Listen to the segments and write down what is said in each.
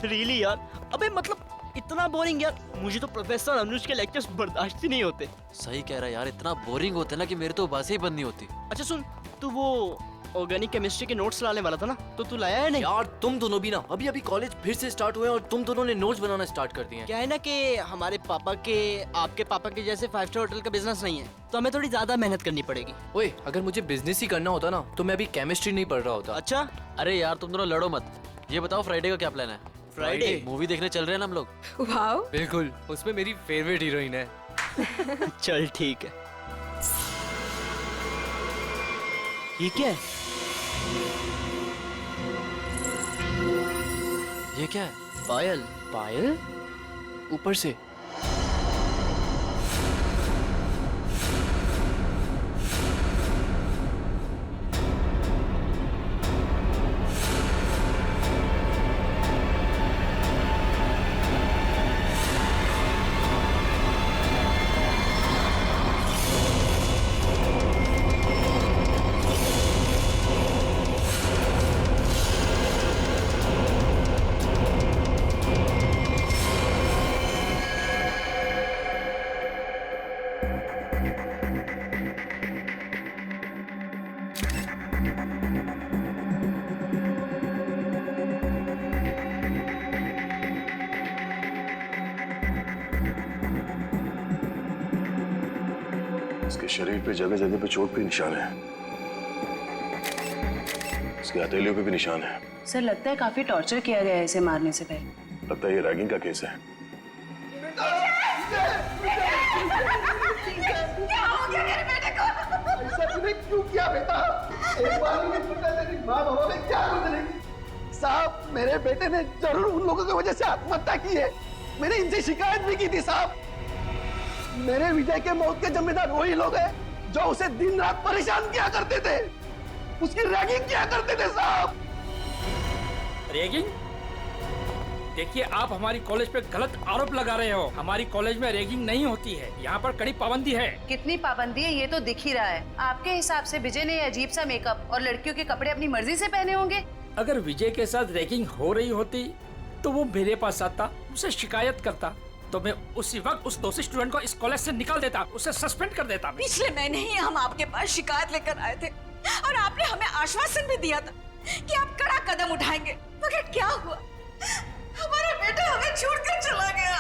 Really यार, अबे मतलब इतना बोरिंग यार, मुझे तो प्रोफेसर अनुज के लेक्चर्स बर्दाश्त ही नहीं होते। सही कह रहा है यार, इतना बोरिंग होते ना कि मेरे तो बातें ही बंद नहीं होती। अच्छा सुन, तू वो ऑर्गेनिक केमिस्ट्री के नोट्स लाने वाला था ना, तो तू लाया है नहीं? यार तुम दोनों भी ना, अभी अभी कॉलेज फिर से स्टार्ट हुए और तुम दोनों ने नोट्स बनाना स्टार्ट कर दिए हैं। क्या है ना कि हमारे पापा के, आपके पापा के जैसे 5 स्टार होटल का बिजनेस नहीं है, तो हमें थोड़ी ज्यादा मेहनत करनी पड़ेगी। ओए, अगर मुझे बिजनेस ही करना होता ना तो मैं अभी केमिस्ट्री नहीं पढ़ रहा होता। अच्छा, अरे यार तुम दोनों लड़ो मत। ये बताओ फ्राइडे का क्या प्लान है? फ्राइडे मूवी देखने चल रहे हैं ना हम लोग। वाओ, बिल्कुल, उसमें मेरी फेवरेट हीरोइन है। चल ठीक है। ये क्या है? ये क्या है? पायल। पायल? ऊपर से? इसके शरीर पे जगह जगह पे चोट के निशान है, इसके हथेलियों पे भी निशान है। सर लगता है काफी टॉर्चर किया गया है इसे मारने से पहले। लगता है ये रैगिंग का केस है। क्या हो गया मेरे बेटे को? ऐसा तूने क्यों किया बेटा? एक बार भी नहीं सोचा तेरी माँ बाबा में क्या गुजरेगी? साहब, मेरे बेटे ने जरूर उन लोगों की वजह से आत्महत्या की है। मैंने इनसे शिकायत भी की थी साहब। मेरे विजय के मौत के जिम्मेदार वही लोग हैं जो उसे दिन रात परेशान किया करते थे, उसकी रैगिंग किया करते थे साहब। रैगिंग? देखिए, आप हमारी कॉलेज पे गलत आरोप लगा रहे हो। हमारी कॉलेज में रैगिंग नहीं होती है, यहाँ पर कड़ी पाबंदी है। कितनी पाबंदी है ये तो दिख ही रहा है। आपके हिसाब से विजय ने अजीब सा मेकअप और लड़कियों के कपड़े अपनी मर्जी से पहने होंगे? अगर विजय के साथ रैगिंग हो रही होती तो वो मेरे पास आता, उसे शिकायत करता, तो मैं उसी वक्त उस दोषी स्टूडेंट को इस कॉलेज से निकाल देता, उसे सस्पेंड कर देता। पिछले महीने ही हम आपके पास शिकायत लेकर आए थे और आपने हमें आश्वासन भी दिया था कि आप कड़ा कदम उठाएंगे, मगर क्या हुआ? हमारा बेटा हमें छोड़कर चला गया।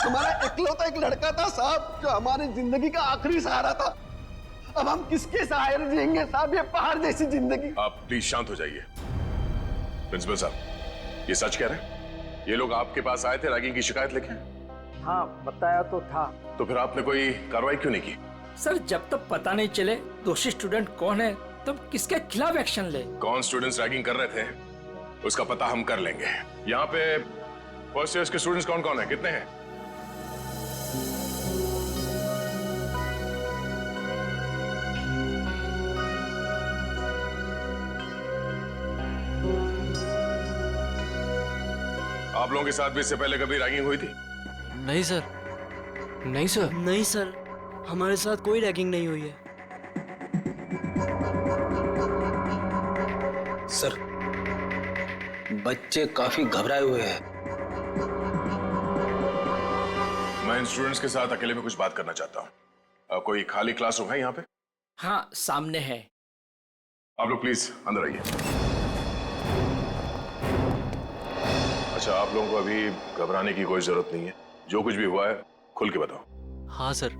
हमारा इकलौता एक लड़का था साहब जो हमारी जिंदगी का आखिरी सहारा था। अब हम किसके सहारे जिएंगे साहब, ये पहाड़ जैसी जिंदगी। आप प्लीज शांत हो जाइए। प्रिंसिपल साहब, ये सच कह रहे हैं? ये लोग आपके पास आए थे रैगिंग की शिकायत लेके? हाँ, बताया तो था। तो फिर आपने कोई कार्रवाई क्यों नहीं की? सर, जब तक पता नहीं चले दोषी स्टूडेंट कौन है तब किसके खिलाफ एक्शन ले। कौन स्टूडेंट्स रैगिंग कर रहे थे उसका पता हम कर लेंगे। यहाँ पे फर्स्ट ईयर के स्टूडेंट्स कौन कौन है, कितने हैं? आप लोगों के साथ भी इससे पहले कभी रैगिंग हुई थी? नहीं सर। नहीं सर। नहीं सर, हमारे साथ कोई रैगिंग नहीं हुई है। सर, बच्चे काफी घबराए हुए हैं। मैं इन स्टूडेंट्स के साथ अकेले में कुछ बात करना चाहता हूँ। कोई खाली क्लासरूम है यहाँ पे? हाँ, सामने है। आप लोग प्लीज अंदर आइए। अच्छा, आप लोगों को अभी घबराने की कोई जरूरत नहीं है। जो कुछ भी हुआ है खुल के बताओ। हाँ सर,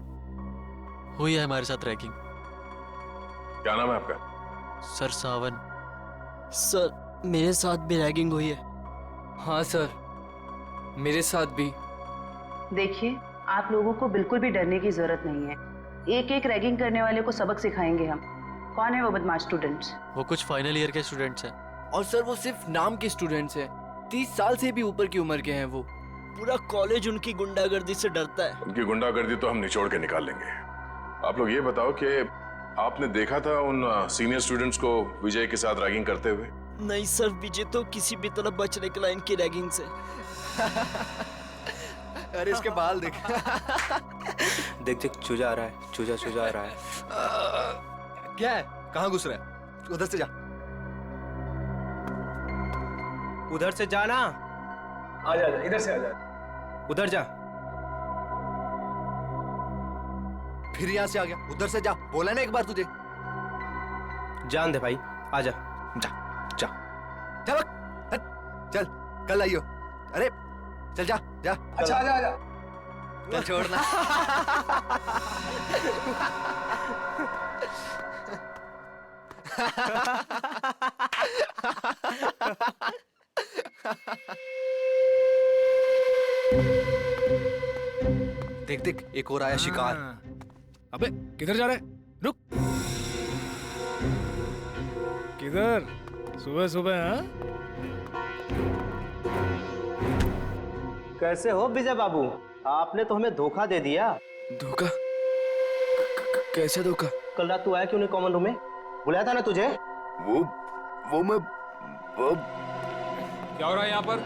हुई है हमारे साथ रैगिंग। क्या नाम है आपका? सर सावन। सर, मेरे साथ भी रैगिंग हुई है। हाँ सर, मेरे साथ भी। देखिए, आप लोगों को बिल्कुल भी डरने की जरूरत नहीं है। एक एक रैगिंग करने वाले को सबक सिखाएंगे हम। कौन है वो बदमाश स्टूडेंट्स? वो कुछ फाइनल ईयर के स्टूडेंट्स हैं। और सर वो सिर्फ नाम के स्टूडेंट्स हैं। 30 साल से भी ऊपर की उम्र के हैं वो। पूरा कॉलेज उनकी गुंडागर्दी से डरता है। उनकी गुंडागर्दी तो हम निचोड़ के निकाल लेंगे। आप लोग ये बताओ कि आपने देखा था उन सीनियर स्टूडेंट्स को विजय के साथ रैगिंग करते हुए? नहीं सर, विजय तो किसी भी तरह बच निकला इनकी रैगिंग से। अरे इसके बाल देख। देख देख, चूजा आ रहा है, चूजा चूजा आ रहा है। क्या है? कहाँ घुस रहा है? उधर से जा। उधर से जाना। आजा आजा, इधर से आजा। उधर जा। फिर यहाँ से आ गया, उधर से जा, बोला ना एक बार तुझे। जान दे भाई, आजा। जा जा जा बक, हट, चल कल आइयो। अरे चल जा जा। अच्छा आजा आजा। चल छोड़ना। देख देख, एक और आया शिकार। अबे किधर जा रहा है? रुक। किधर? सुबह सुबह हाँ? कैसे हो विजय बाबू? आपने तो हमें धोखा दे दिया। धोखा? कैसे धोखा? कल रात तू आया क्यों नहीं कॉमन रूम में? बुलाया था ना तुझे? वो मैं क्या हो रहा है यहाँ पर?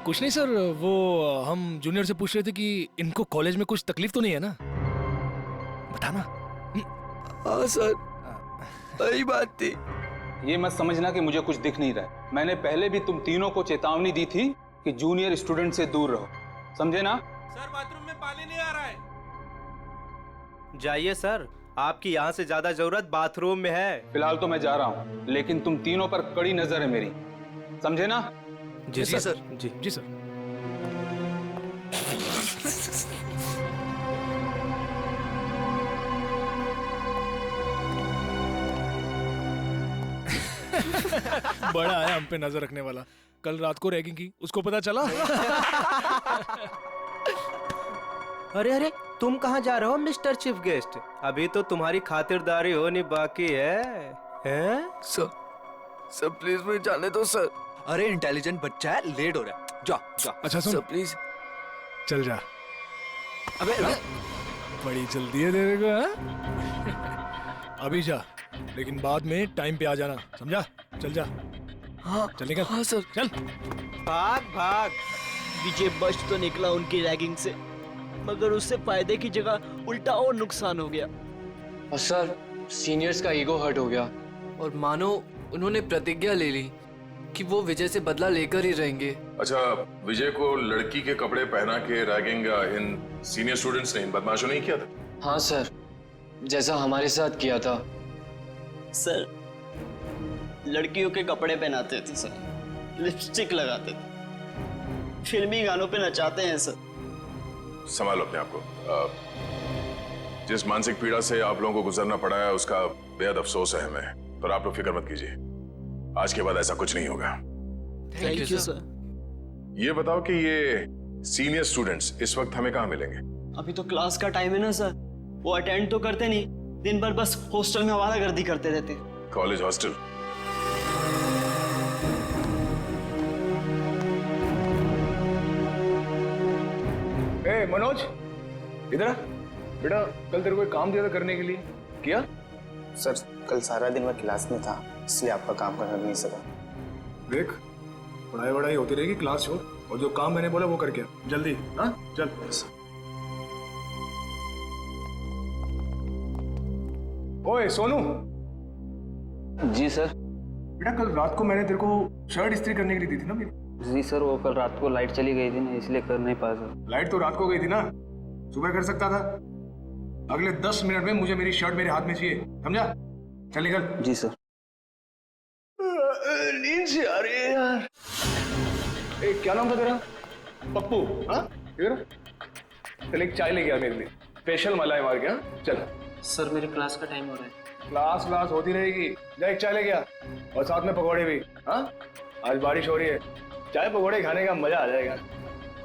कुछ नहीं सर, वो हम जूनियर से पूछ रहे थे कि इनको कॉलेज में कुछ तकलीफ तो नहीं है ना? बताना। हाँ सर, सही बात थी। ये मत समझना कि मुझे कुछ दिख नहीं रहा है। मैंने पहले भी तुम तीनों को चेतावनी दी थी कि जूनियर स्टूडेंट से दूर रहो, समझे ना? सर बाथरूम में पानी नहीं आ रहा है। जाइए सर, आपकी यहाँ से ज्यादा जरूरत बाथरूम में है। फिलहाल तो मैं जा रहा हूँ, लेकिन तुम तीनों पर कड़ी नजर है मेरी, समझे ना? जी सर। जी जी सर। बड़ा है हम पे नजर रखने वाला। कल रात को रैगिंग की, उसको पता चला? अरे अरे, तुम कहाँ जा रहे हो मिस्टर चीफ गेस्ट? अभी तो तुम्हारी खातिरदारी होनी बाकी है। हैं? सर प्लीज मुझे जाने दो सर। अरे इंटेलिजेंट बच्चा है, लेट हो रहा है। जा जा। अच्छा सुन, सर प्लीज। चल जा। अबे बड़ी जल्दी है तेरे को, हाँ? अभी जा, लेकिन बाद में टाइम पे आ जाना, समझा? चल जा। हाँ चल निकल। हाँ सर। चल। भाग भाग। विजय बच तो निकला उनकी रैगिंग से, मगर उससे फायदे की जगह उल्टा और नुकसान हो गया। और सर, सीनियर्स का ईगो हर्ट हो गया। और मानो उन्होंने प्रतिज्ञा ले ली कि वो विजय से बदला लेकर ही रहेंगे। अच्छा, विजय को लड़की के कपड़े पहना के रैगिंग इन सीनियर स्टूडेंट्स ने, इन बदमाशों ने किया था? हाँ सर, जैसा हमारे साथ किया था। सर, लड़कियों के कपड़े पहनाते थे सर, लिपस्टिक लगाते थे, फिल्मी गानों पे नचाते हैं सर। संभालो अपने आप को। जिस मानसिक पीड़ा से आप लोगों को गुजरना पड़ा है उसका बेहद अफसोस है हमें, पर आप लोग फिक्र मत कीजिए, आज के बाद ऐसा कुछ नहीं होगा। Thank you sir. ये बताओ कि ये सीनियर स्टूडेंट्स इस वक्त हमें कहाँ मिलेंगे? अभी तो क्लास का टाइम है ना सर, वो अटेंड तो करते नहीं, दिन भर बस हॉस्टल में आवारागर्दी करते रहते हैं। College hostel? ए मनोज, इधर आ। बेटा, कल तेरे को एक काम दिया था करने के लिए, किया? सर, कल सारा दिन मैं क्लास में था, इसलिए आपका काम करना नहीं सका। देख, पढ़ाई वढ़ाई होती रहेगी, क्लास छोड़, और जो काम मैंने बोला वो करके जल्दी। हाँ चल। ओए सोनू। जी सर। बेटा, कल रात को मैंने तेरे को शर्ट इस्त्री करने के लिए दी थी ना मेरी? जी सर, वो कल रात को लाइट चली गई थी ना, इसलिए कर नहीं पाया सर। लाइट तो रात को गई थी ना, सुबह कर सकता था। अगले 10 मिनट में मुझे मेरी शर्ट मेरे हाथ में चाहिए, समझा? चल निकल। जी सर। नींद से आ रही है यार। ए, क्या नाम था तेरा? पप्पू? हाँ, इधर चल, एक चाय लेके आ मेरे लिए, स्पेशल मलाई मार के। हाँ चल। सर, मेरी क्लास का टाइम हो रहा है। क्लास होती रहेगी, जा एक चाय लेके आ, और साथ में पकौड़े भी। हाँ, आज बारिश हो रही है, चाय पकौड़े खाने का मजा आ जाएगा।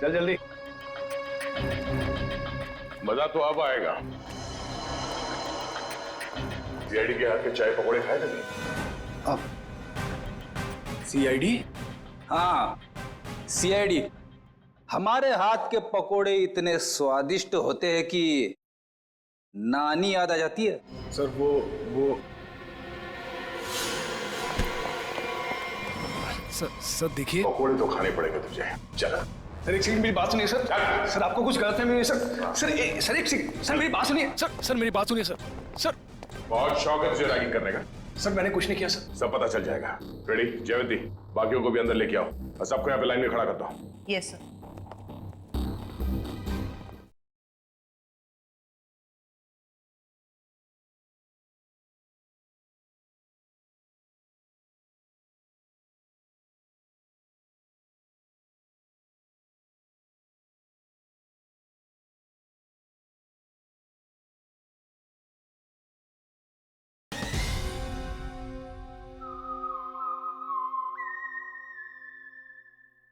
चल जल्दी। मजा तो अब आएगा। सीआईडी के हाथ के चाय पकौड़े खाए थे? अब सीआईडी? हाँ, सीआईडी। हमारे हाथ के पकोड़े इतने स्वादिष्ट होते हैं कि नानी याद आ जाती है। सर वो सर देखिए, पकौड़े तो खाने पड़ेंगे तुझे। चल। सर एक सेकंड, मेरी बात सुनिए सर। सर आपको कुछ गलत है सर एक सेकंड, सर मेरी बात सुनिए सर। सर मेरी बात सुनिए सर। बहुत शौक है तुझे रैगिंग करने का? सर मैंने कुछ नहीं किया सर। सब पता चल जाएगा। रेडी जयवंती, बाकियों को भी अंदर लेके आओ और सबको यहाँ पे लाइन में खड़ा करता हूँ। Yes sir.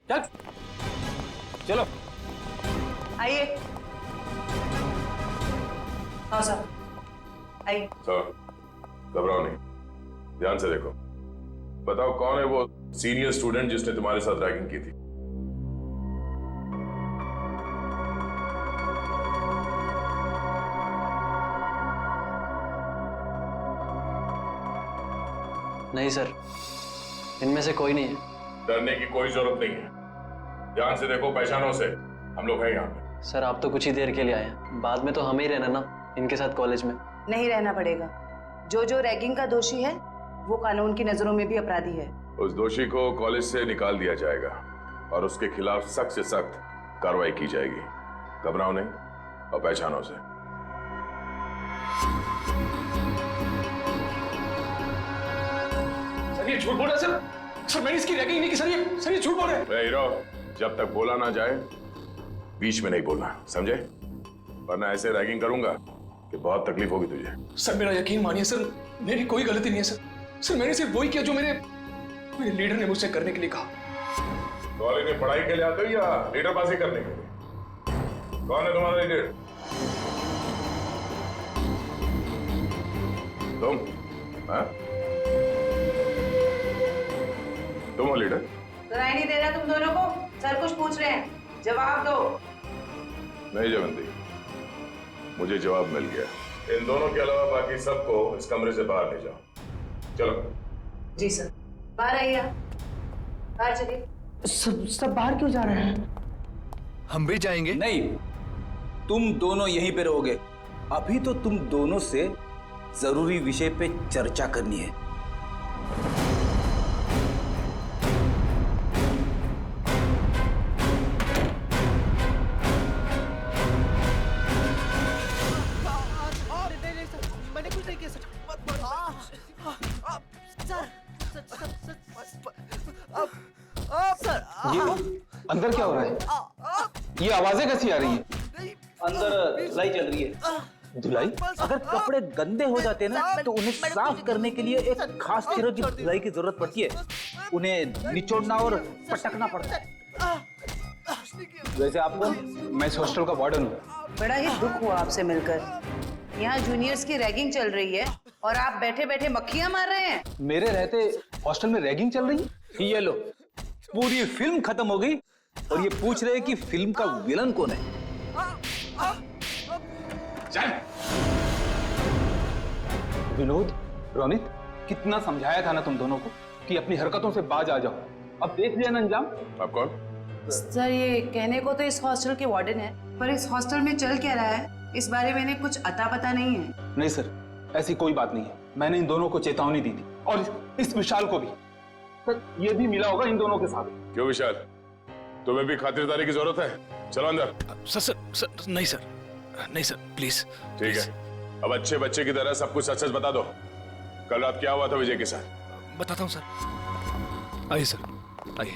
चल चलो आइए। हाँ सर आइए। सर घबराओ नहीं, ध्यान से देखो। बताओ कौन है वो सीनियर स्टूडेंट जिसने तुम्हारे साथ रैगिंग की थी? नहीं सर, इनमें से कोई नहीं है। डरने की कोई जरूरत नहीं है, ध्यान से देखो, पहचानो से, हम लोग हैं यहाँ पे। सर आप तो कुछ ही देर के लिए आए हैं, बाद में तो हमें ही रहना ना इनके साथ कॉलेज में। नहीं रहना पड़ेगा। जो जो रैगिंग का दोषी है वो कानून की नजरों में भी अपराधी है। उस दोषी को कॉलेज से निकाल दिया जाएगा और उसके खिलाफ सख्त से सख्त कार्रवाई की जाएगी। घबराओ नहीं और पहचानो से। सर ये झूठ बोल रहा है सर। सर मैंने इसकी रैगिंग नहीं की सर, ये झूठ बोल रहे हैं। हीरो, जब तक बोला ना जाए बीच में नहीं बोलना, समझे? वरना ऐसे रैगिंग करूंगा कि बहुत तकलीफ होगी तुझे। सर मेरा यकीन मानिए सर, मेरी कोई गलती नहीं है सर। सर मैंने सिर्फ वही किया जो मेरे लीडर ने मुझसे करने के लिए कहा। कॉलेज में पढ़ाई के लिए आते हो या लीडरबाजी करने के लिए? कौन है तुम्हारा लीडर? तुम? हाँ? तुम हो लीडर? सुनाई नहीं दे रहा तुम दोनों को? सर कुछ पूछ रहे हैं, जवाब दो। नहीं जयवंती, मुझे जवाब मिल गया। इन दोनों के अलावा बाकी सबको इस कमरे से बाहर ले जाओ। चलो। जी सर। बाहर आइए। बाहर चलिए। सब बाहर क्यों जा रहे हैं? हम भी जाएंगे। नहीं, तुम दोनों यहीं पे रहोगे। अभी तो तुम दोनों से जरूरी विषय पे चर्चा करनी है। मैंने कुछ नहीं किया सर। ये अंदर क्या हो रहा है? ये आवाजें कैसी आ रही हैं? अंदर धुलाई चल रही है। धुलाई? अगर कपड़े गंदे हो जाते हैं ना तो उन्हें साफ करने के लिए एक खास तरह की धुलाई की जरूरत पड़ती है। उन्हें निचोड़ना और पटकना पड़ता है। वैसे आपको, मैं इस हॉस्टल का वार्डन हूँ। बड़ा ही दुख हुआ आपसे मिलकर। यहाँ जूनियर्स की रैगिंग चल रही है और आप बैठे बैठे मक्खियां मार रहे हैं। मेरे रहते हॉस्टल में रैगिंग चल रही है? ये लो, पूरी फिल्म खत्म हो गई और ये पूछ रहे हैं कि फिल्म का विलन कौन है। चल। विनोद, रोनित, कितना समझाया था ना तुम दोनों को कि अपनी हरकतों से बाज आ जाओ। अब देख लिया ना अंजाम। आप कौन? सर ये कहने को तो इस हॉस्टल के वार्डन है, पर इस हॉस्टल में चल क्या रहा है इस बारे में इन्हें कुछ अता पता नहीं है। नहीं सर, ऐसी कोई बात नहीं है। मैंने इन दोनों को चेतावनी दी थी और इस विशाल को भी। सर ये भी मिला होगा इन दोनों के साथ। क्यों विशाल, तुम्हें भी खातिरदारी की जरूरत है? चलो अंदर। सर नहीं सर, नहीं सर प्लीज। ठीक है, अब अच्छे बच्चे की तरह सब कुछ सच सच बता दो। कल रात क्या हुआ था विजय के साथ? बताता हूँ सर। आइए सर, आइए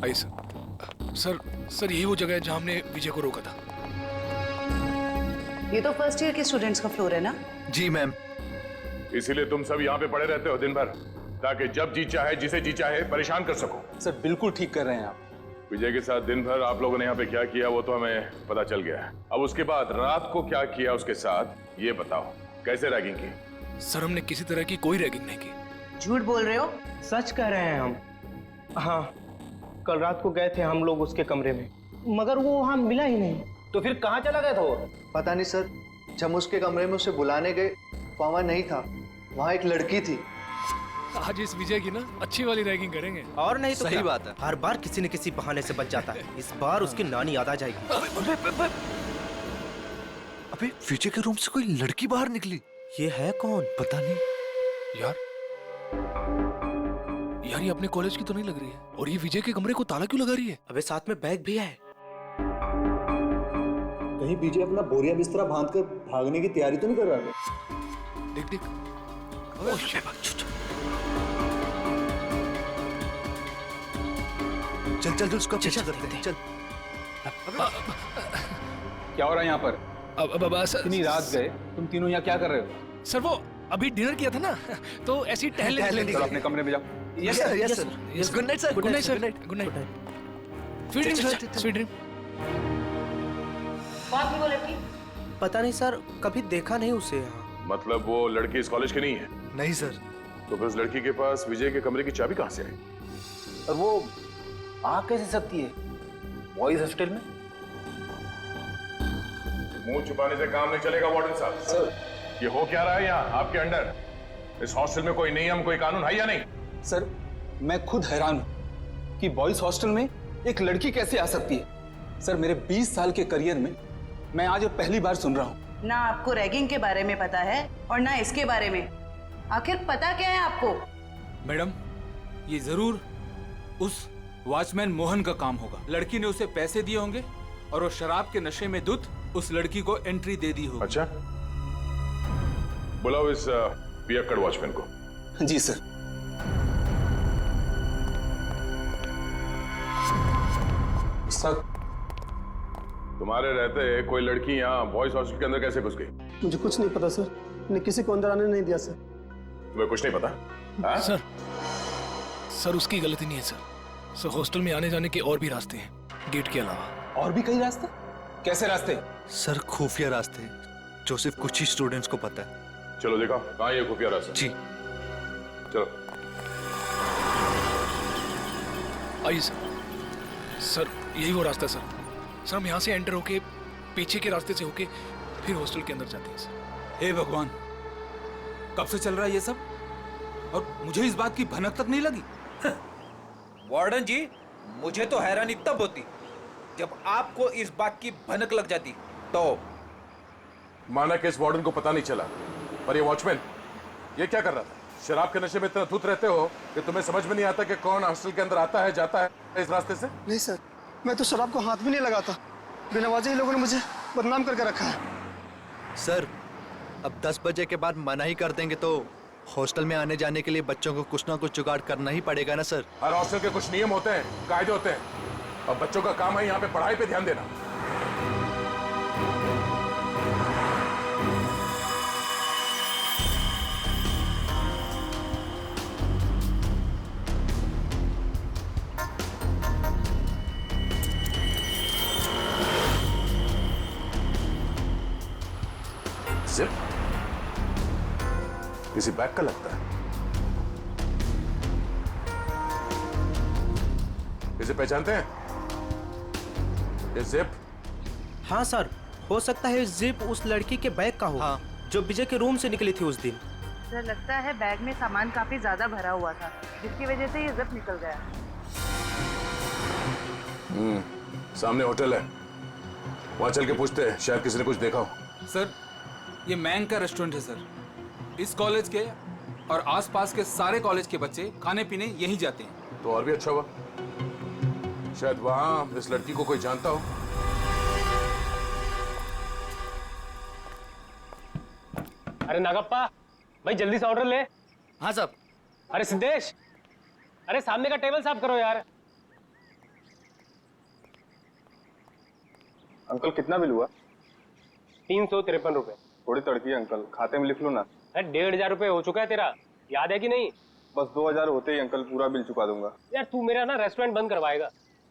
आइए सर। सर यही वो जगह है जहाँ हमने विजय को रोका था। ये तो फर्स्ट ईयर के स्टूडेंट्स का फ्लोर है ना? जी मैम। इसीलिए तुम सब यहाँ पे पड़े रहते हो दिन भर, ताकि जब जी चाहे जिसे जी चाहे परेशान कर सको। सर बिल्कुल ठीक कर रहे हैं आप। विजय के साथ दिन भर आप लोगों ने यहाँ पे क्या किया वो तो हमें पता चल गया है। अब उसके बाद रात को क्या किया उसके साथ ये बताओ। कैसे रैगिंग की? सर हमने किसी तरह की कोई रैगिंग नहीं की। झूठ बोल रहे हो? सच कह रहे हैं हम। हाँ, कल रात को गए थे हम लोग उसके कमरे में, मगर वो वहां मिला ही नहीं। तो फिर कहाँ चला गया था वो? पता नहीं सर, जब उसके कमरे में उसे बुलाने गए वहां नहीं था, वहां एक लड़की थी। आज इस विजय की ना अच्छी वाली रैगिंग करेंगे। और नहीं तो सही बात है। हर बार किसी न किसी बहाने से बच जाता है। इस बार उसकी नानी याद आ जाएगी। अबे विजय के रूम से कोई लड़की बाहर निकली। ये है कौन? पता नहीं यार ये अपने कॉलेज की तो नहीं लग रही है। और ये विजय के कमरे को ताला क्यों लगा रही है? अबे साथ में बैग भी है। कहीं विजय अपना बोरिया बिस्तरा बांधकर भागने की तैयारी तो नहीं कर रहा है? देख देख। चल चल चल उसका पीछा करते हैं। चल। क्या हो रहा है यहाँ पर? अब इतनी रात गए, तुम तीनों यहाँ क्या कर रहे हो? सर वो अभी डिनर किया था ना, तो ऐसे ही टहलने चलो अपने कमरे में जाओ। Yes sir, yes sir, yes. Good night sir, good night sir, good night. Sweet dream sir, sweet dream. कौन थी वो लड़की? पता नहीं सर, कभी देखा नहीं उसे यहाँ। मतलब वो लड़की इस कॉलेज की नहीं है? नहीं सर। तो फिर उस लड़की के पास विजय के कमरे की चाबी कहाँ से आई? और वो आ कैसे सकती है बॉयज हॉस्टल में? मुंह छुपाने से काम नहीं चलेगा वार्डन साहब। सर ये हो क्या रहा है यहाँ आपके अंडर? इस हॉस्टल में कोई नियम कोई कानून है या नहीं? सर मैं खुद हैरान हूं कि बॉयज हॉस्टल में एक लड़की कैसे आ सकती है। सर मेरे 20 साल के करियर में मैं आज पहली बार सुन रहा हूं। ना आपको रैगिंग के बारे में पता है और ना इसके बारे में। आखिर पता क्या है आपको? मैडम ये जरूर उस वॉचमैन मोहन का काम होगा। लड़की ने उसे पैसे दिए होंगे और वो शराब के नशे में धुत उस लड़की को एंट्री दे दी होगी। अच्छा, बुलाओ इस पियक्कड़ वॉचमैन को। जी सर। सर तुम्हारे रहते कोई लड़की यहाँ बॉयज हॉस्टल के अंदर कैसे घुस गई? मुझे कुछ नहीं पता सर, मैंने किसी को अंदर आने नहीं दिया सर। तुम्हें कुछ नहीं पता? हाँ? सर उसकी गलती नहीं है सर। सर हॉस्टल में आने जाने के और भी रास्ते हैं, गेट के अलावा। और भी कई रास्ते? कैसे रास्ते? सर खुफिया रास्ते जो सिर्फ कुछ ही स्टूडेंट्स को पता है। चलो देखो कहाँ ये खुफिया रास्ता। जी चलो। आइए सर। सर यही वो रास्ता है सर। सर हम यहाँ से एंटर होके पीछे के रास्ते से होके फिर हॉस्टल के अंदर जाते हैं सर। हे भगवान, कब से चल रहा है ये सब और मुझे इस बात की भनक तक नहीं लगी। वार्डन जी, मुझे तो हैरानी तब होती जब आपको इस बात की भनक लग जाती। तो माना कि इस वार्डन को पता नहीं चला, पर ये वॉचमैन ये क्या कर रहा था? शराब के नशे में इतना धुत रहते हो कि तुम्हें समझ में नहीं आता कि कौन हॉस्टल के अंदर आता है जाता है इस रास्ते से? नहीं सर, मैं तो शराब को हाथ भी नहीं लगाता। बिना वजह ही लोगों ने मुझे बदनाम करके रखा है। सर अब 10 बजे के बाद मना ही कर देंगे तो हॉस्टल में आने जाने के लिए बच्चों को कुछ ना कुछ जुगाड़ करना ही पड़ेगा ना सर। हर हॉस्टल के कुछ नियम होते हैं, कायदे होते हैं, और बच्चों का काम है यहाँ पे पढ़ाई पे ध्यान देना। जिप किसी बैग का लगता है। इसे पहचानते हैं? ये जिप? हाँ सर, हो सकता है जिप उस लड़की के बैग का हो। हाँ। जो विजय के रूम से निकली थी उस दिन। सर लगता है बैग में सामान काफी ज्यादा भरा हुआ था, जिसकी वजह से ये जिप निकल गया। सामने होटल है, वहां चल के पूछते हैं, शायद किसी ने कुछ देखा हो। सर ये मैंग का रेस्टोरेंट है सर। इस कॉलेज के और आसपास के सारे कॉलेज के बच्चे खाने पीने यहीं जाते हैं। तो और भी अच्छा हुआ, शायद वहां इस लड़की को कोई जानता हो। अरे नागप्पा भाई जल्दी से ऑर्डर ले। हाँ साहब। अरे सिद्धेश, अरे सामने का टेबल साफ करो यार। अंकल कितना बिल हुआ? 353 रुपए। थोड़ी तड़की है अंकल, खाते में लिख लो ना। अरे 1,500 रुपए हो चुका है तेरा, याद है कि नहीं? बस 2000 होते ही अंकल पूरा बिल चुका दूंगा। यार तू मेरा ना रेस्टोरेंट बंद करवाएगा,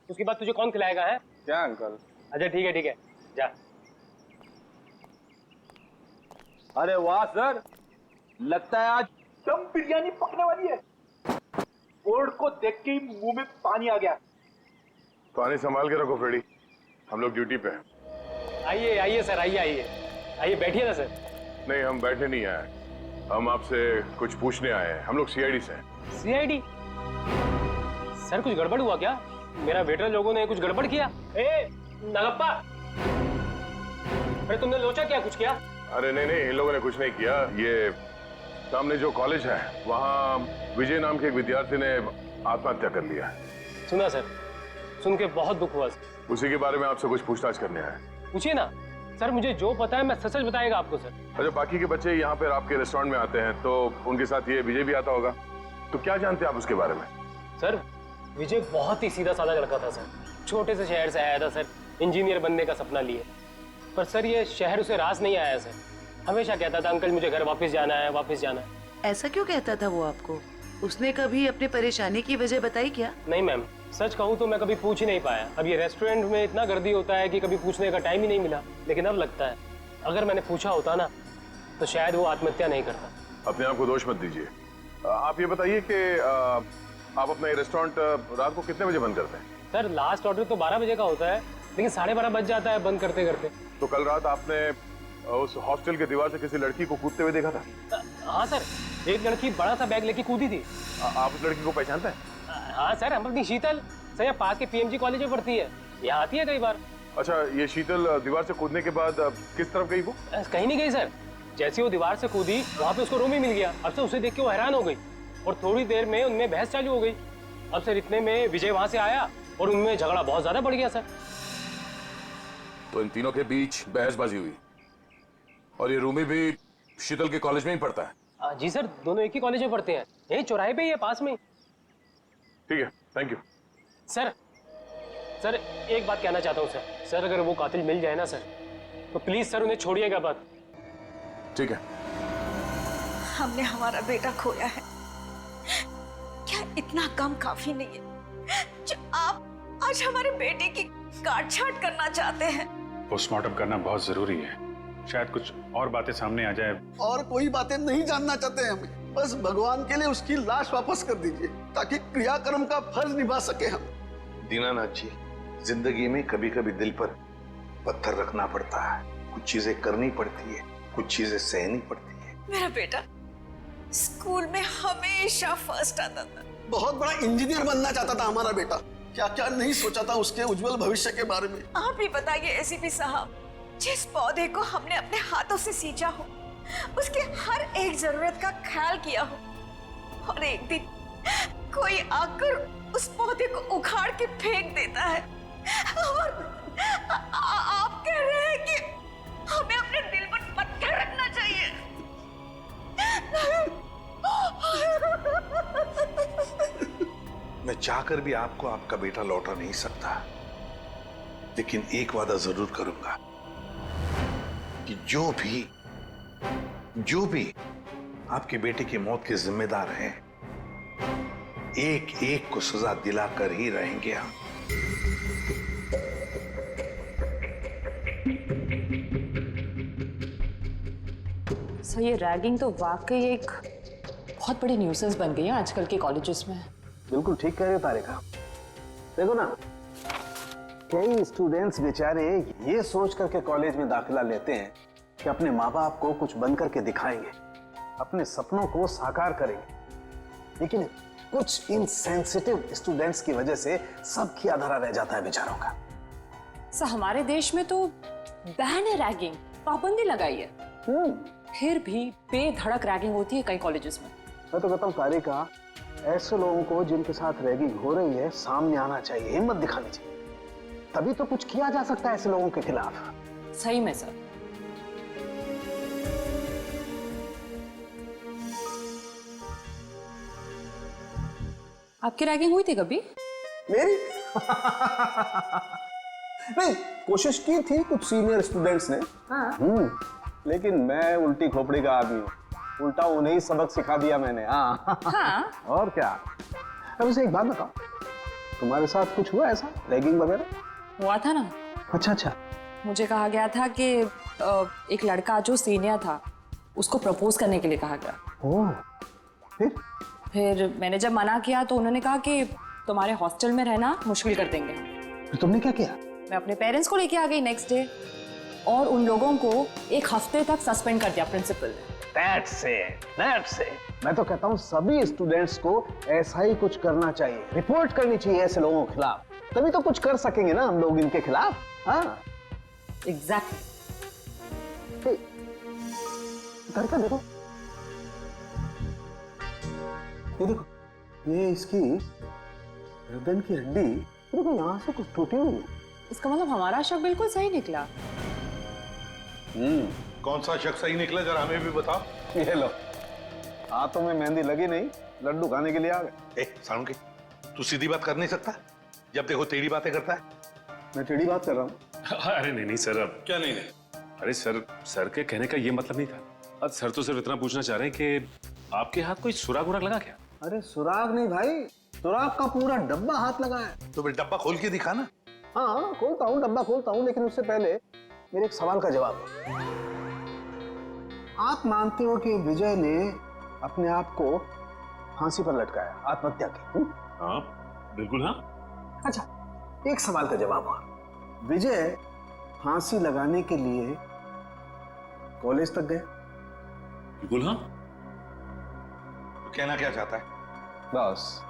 उसके बाद तुझे कौन खिलाएगा है? क्या अंकल? अच्छा ठीक है जा। अरे वाह सर, लगता है आज दम बिरयानी पकने वाली है। बोर्ड को देख के ही मुंह में पानी आ गया। पानी संभाल के रखो फ्रेडी, हम लोग ड्यूटी पे हैं। आइए सर, आइए बैठिए ना सर। नहीं हम बैठने नहीं आए, हम आपसे कुछ पूछने आए हैं। हम लोग सीआईडी से हैं। सीआईडी? सर कुछ गड़बड़ हुआ क्या? मेरा वेटर लोगों ने कुछ गड़बड़ किया? ए नागप्पा, अरे तुमने लोचा क्या कुछ किया? अरे नहीं नहीं, इन लोगों ने कुछ नहीं किया। ये सामने जो कॉलेज है वहाँ विजय नाम के एक विद्यार्थी ने आत्महत्या कर लिया। सुना सर, सुन के बहुत दुख हुआ सर। उसी के बारे में आपसे कुछ पूछताछ करने आए। पूछिए ना सर, मुझे जो पता है मैं सच सच बताएगा आपको सर। अच्छा, बाकी के बच्चे यहाँ पर आपके रेस्टोरेंट में आते हैं तो उनके साथ ये विजय भी आता होगा, तो क्या जानते हैं आप उसके बारे में? सर विजय बहुत ही सीधा साधा लड़का था सर, छोटे से शहर से आया था सर, इंजीनियर बनने का सपना लिए। पर सर ये शहर उसे रास नहीं आया सर, हमेशा कहता था अंकल मुझे घर वापस जाना है, वापस जाना है। ऐसा क्यों कहता था वो आपको? उसने कभी अपनी परेशानी की वजह बताई क्या? नहीं मैम, सच कहूँ तो मैं कभी पूछ ही नहीं पाया। अब ये रेस्टोरेंट में इतना गर्दी होता है कि कभी पूछने का टाइम ही नहीं मिला। लेकिन अब लगता है अगर मैंने पूछा होता ना तो शायद वो आत्महत्या नहीं करता। अपने आप को दोष मत दीजिए। आप ये बताइए कि आप अपना ये रेस्टोरेंट रात को कितने बजे बंद करते हैं? सर लास्ट ऑर्डर तो 12 बजे का होता है, लेकिन 12:30 बज जाता है बंद करते करते। तो कल रात आपने उस हॉस्टल के दीवार से किसी लड़की को कूदते हुए देखा था? हाँ सर, एक लड़की बड़ा सा बैग लेके कूदी थी। आप उस लड़की को पहचानते हैं? हाँ सर, हम अपनी शीतल सर यहाँ पास के पीएमजी कॉलेज में पढ़ती है, यहाँ आती है कई बार। अच्छा, ये शीतल दीवार से कूदने के बाद किस तरफ गई वो? कहीं नहीं गई सर, जैसे वो दीवार से कूदी वहाँ पे उसको रूम ही मिल गया। अब से उसे देख के वो हैरान हो गई और थोड़ी देर में उनमें बहस चालू हो गई। अब सर इतने में विजय वहाँ से आया और उनमें झगड़ा बहुत ज्यादा बढ़ गया सर। तो इन तीनों के बीच बहसबाजी हुई और ये रूमी भी शीतल के कॉलेज में ही पढ़ता है? जी सर, दोनों एक ही कॉलेज में पढ़ते हैं, यही चौराहे पे ही है, पास में। ठीक है, थैंक यू। सर एक बात कहना चाहता हूँ सर, अगर वो कातिल मिल जाए ना सर तो प्लीज सर उन्हें छोड़िएगा बात। ठीक है। हमने हमारा बेटा खोया है, क्या इतना कम काफी नहीं है जो आप आज हमारे बेटे की काट छाट करना चाहते हैं? पोस्टमार्टम करना बहुत जरूरी है, शायद कुछ और बातें सामने आ जाए। और कोई बातें नहीं जानना चाहते हैं हमें, बस भगवान के लिए उसकी लाश वापस कर दीजिए ताकि क्रियाकर्म का फर्ज निभा सके हम। दीनानाथ जी, जिंदगी में कभी कभी दिल पर पत्थर रखना पड़ता है, कुछ चीजें करनी पड़ती है, कुछ चीजें सहनी पड़ती है। मेरा बेटा स्कूल में हमेशा फर्स्ट आता था, बहुत बड़ा इंजीनियर बनना चाहता था हमारा बेटा, क्या क्या नहीं सोचा था उसके उज्जवल भविष्य के बारे में। आप ही बताइए एसीपी साहब, जिस पौधे को हमने अपने हाथों से सींचा हो, उसके हर एक जरूरत का ख्याल किया हो, और एक दिन कोई आकर उस पौधे को उखाड़ के फेंक देता है, और आप कह रहे हैं कि हमें अपने दिल पर पत्थर रखना चाहिए। मैं चाहकर भी आपको आपका बेटा लौटा नहीं सकता, लेकिन एक वादा जरूर करूंगा कि जो भी आपके बेटे की मौत के जिम्मेदार हैं, एक एक को सजा दिलाकर ही रहेंगे हम। सर ये रैगिंग तो वाकई एक बहुत बड़ी न्यूसेंस बन गई है आजकल के कॉलेजेस में। बिल्कुल ठीक कह रहे हो तारिका। देखो ना, कई स्टूडेंट्स बेचारे ये सोच करके कॉलेज में दाखिला लेते हैं कि अपने माँ बाप को कुछ बन करके दिखाएंगे, अपने सपनों को साकार करेंगे, लेकिन कुछ इनसेंसिटिव स्टूडेंट्स की वजह से सब किया धरा रह जाता है बेचारों का। सर हमारे देश में तो बैन है रैगिंग, पाबंदी लगाई है, फिर भी बेधड़क रैगिंग होती है कई कॉलेजेस में। मैं तो कहता हूँ तारिका, ऐसे लोगों को जिनके साथ रैगिंग हो रही है सामने आना चाहिए, हिम्मत दिखानी चाहिए, तभी तो कुछ किया जा सकता है ऐसे लोगों के खिलाफ। सही में सर। आपकी रैगिंग हुई थी कभी? मेरी? नहीं, कोशिश की थी कुछ सीनियर स्टूडेंट्स ने। लेकिन मैं उल्टी खोपड़ी का आदमी हूँ, उल्टा उन्हें सबक सिखा दिया मैंने। हाँ। और क्या। अब उसे एक बात बताओ, तुम्हारे साथ कुछ हुआ ऐसा रैगिंग वगैरह? हुआ था ना। अच्छा। मुझे कहा गया था कि एक लड़का जो सीनियर था उसको प्रपोज करने के लिए कहा गया। ओह, फिर मैंने जब मना किया तो उन्होंने कहा कि तुम्हारे हॉस्टल में रहना मुश्किल कर देंगे। फिर तुमने क्या किया? मैं अपने पेरेंट्स को लेके आ गई नेक्स्ट डे, और उन लोगों को 1 हफ्ते तक सस्पेंड कर दिया प्रिंसिपल ने। That's it. मैं तो कहता हूँ सभी स्टूडेंट्स को ऐसा ही कुछ करना चाहिए, रिपोर्ट करनी चाहिए ऐसे लोगों के खिलाफ, तभी तो कुछ कर सकेंगे ना हम लोग इनके खिलाफ। हाँ, एग्जैक्टली। इधर का देखो, ये देखो, ये इसकी गर्दन की हड्डी देखो यहाँ से कुछ टूटी हुई है। इसका मतलब हमारा शक बिल्कुल सही निकला। कौन सा शख्स सही निकला, जरा हमें भी बताओ। ये लो, हाथों में मेहंदी लगी नहीं, लड्डू खाने के लिए आ गए। सालुंकी, तू सीधी बात कर नहीं सकता? जब देखो टेढ़ी बातें करता है। मैं टेढ़ी बात कर रहा हूँ? अरे नहीं सर, अब क्या नहीं? अरे सर के कहने का ये मतलब नहीं था। अब सर तो सिर्फ इतना पूछना चाह रहे हैं कि आपके हाथ कोई सुराग उराग लगा क्या? अरे सुराग नहीं भाई, सुराग का पूरा डब्बा हाथ लगा है। तो फिर डब्बा खोल के दिखा ना। हाँ खोलता हूँ, डब्बा खोलता हूँ, लेकिन उससे पहले मेरे एक सवाल का जवाब दो। आप मानते हो कि विजय ने अपने आप को फांसी पर लटकाया, आत्महत्या की? हाँ बिल्कुल। हाँ अच्छा, एक सवाल का जवाब और, विजय फांसी लगाने के लिए कॉलेज तक गए? बिल्कुल। हाँ। तो कहना क्या चाहता है? बस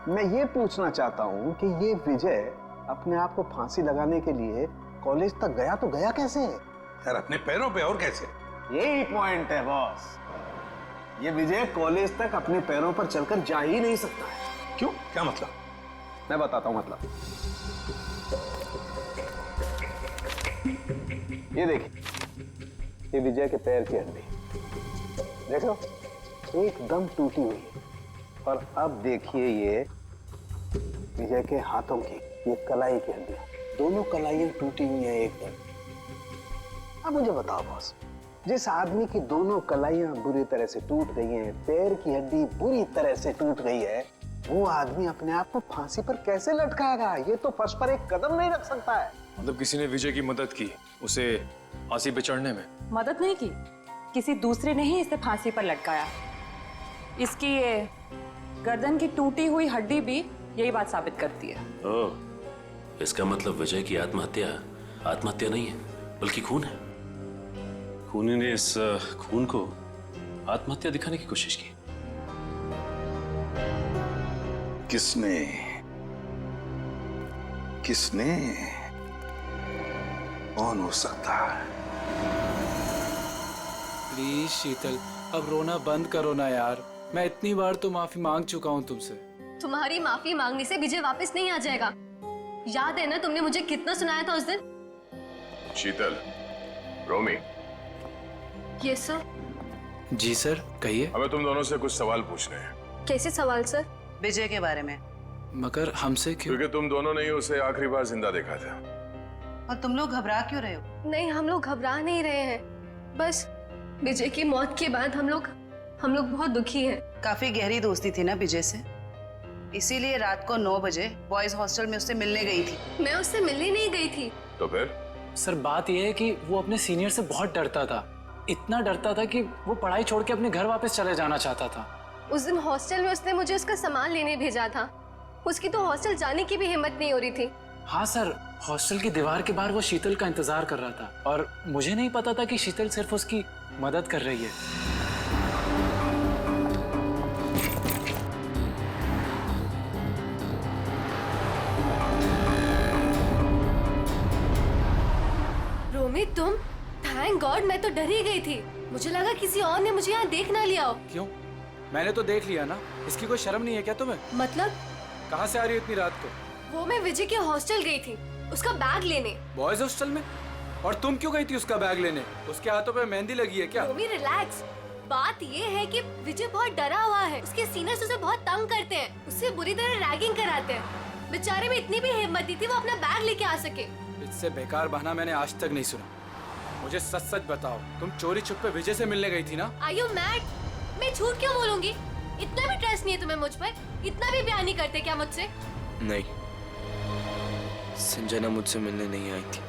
मैं ये पूछना चाहता हूं कि ये विजय अपने आप को फांसी लगाने के लिए कॉलेज तक गया तो गया कैसे? यार अपने पैरों पे, और कैसे? यही पॉइंट है बॉस, ये विजय कॉलेज तक अपने पैरों पर चलकर जा ही नहीं सकता है। क्यों? क्या मतलब? मैं बताता हूं मतलब। ये देखिए, ये विजय के पैर की हड्डी देख लो, एकदम टूटी हुई है। और अब देखिए ये विजय के हाथों की ये कलाई की हड्डी, दोनों कलाइयां टूटी हुई हैं एकदम। अब मुझे बताओ बॉस, जिस आदमी की दोनों कलाइयां बुरी तरह से टूट गई हैं, पैर की हड्डी बुरी तरह से टूट गई है, वो आदमी अपने आप को फांसी पर कैसे लटकाएगा? ये तो फर्श पर एक कदम नहीं रख सकता है। मतलब किसी ने विजय की मदद की उसे फांसी पे चढ़ने में? मदद नहीं की, किसी दूसरे ने ही इसे फांसी पर लटकाया। इसकी ये गर्दन की टूटी हुई हड्डी भी यही बात साबित करती है। ओह, इसका मतलब विजय की आत्महत्या नहीं है बल्कि खून है। खूनी ने इस खून को आत्महत्या दिखाने की कोशिश की। किसने कौन हो सकता है? प्लीज शीतल, अब रोना बंद करो ना यार। मैं इतनी बार तो माफी मांग चुका हूँ तुमसे। तुम्हारी माफी मांगने से विजय वापस नहीं आ जाएगा। याद है ना तुमने मुझे कितना सुनाया था उस दिन? शीतल, रोमी। Yes sir. जी सर, कहिए। हमें तुम दोनों से कुछ सवाल पूछने हैं। कैसे सवाल सर? विजय के बारे में। मगर हमसे क्यों? क्योंकि तुम दोनों ने ही उसे आखिरी बार जिंदा देखा था। और तुम लोग घबरा क्यों रहे हो? नहीं, हम लोग घबरा नहीं रहे हैं, बस विजय की मौत के बाद हम लोग बहुत दुखी हैं। काफी गहरी दोस्ती थी ना विजय से, इसीलिए रात को 9 बजे बॉयज हॉस्टल में उससे मिलने गई थी। मैं उससे मिलने नहीं गई थी। तो फिर? सर बात यह है कि वो अपने सीनियर से बहुत डरता था, इतना डरता था कि वो पढ़ाई छोड़ के अपने घर वापस चले जाना चाहता था। उस दिन हॉस्टल में उसने मुझे उसका सामान लेने भेजा था। उसकी तो हॉस्टल जाने की भी हिम्मत नहीं हो रही थी। हाँ सर, हॉस्टल की दीवार के बाहर वो शीतल का इंतजार कर रहा था और मुझे नहीं पता था कि शीतल सिर्फ उसकी मदद कर रही है। रोमी, तुम? थैंक गॉड, मैं तो डर ही गई थी। मुझे लगा किसी और ने मुझे यहाँ देख ना लिया हो। क्यों? मैंने तो देख लिया ना। इसकी कोई शर्म नहीं है क्या तुम्हें? मतलब? कहाँ से आ रही हो इतनी रात को? वो मैं विजय के हॉस्टल गई थी, उसका बैग लेने। बॉयज हॉस्टल में? और तुम क्यों गई थी उसका बैग लेने? उसके हाथों पे मेहंदी लगी है क्या? रोमी रिलैक्स। बात ये है कि विजय बहुत डरा हुआ है। उसके सीनियर्स उसे बहुत तंग करते हैं, उससे बुरी तरह रैगिंग कराते हैं। बेचारे में इतनी भी हिम्मत नहीं थी वो अपना बैग लेके आ सके। इससे बेकार बहाना मैंने आज तक नहीं सुना। मुझे सच सच बताओ, तुम चोरी छुपे विजय से मिलने गई थी ना? Are you mad? मैं झूठ क्यों बोलूंगी? इतना भी ट्रस्ट नहीं है तुम्हें मुझ पर? इतना भी प्यार नहीं करते क्या मुझसे? नहीं, संजना मुझसे मिलने नहीं आई थी।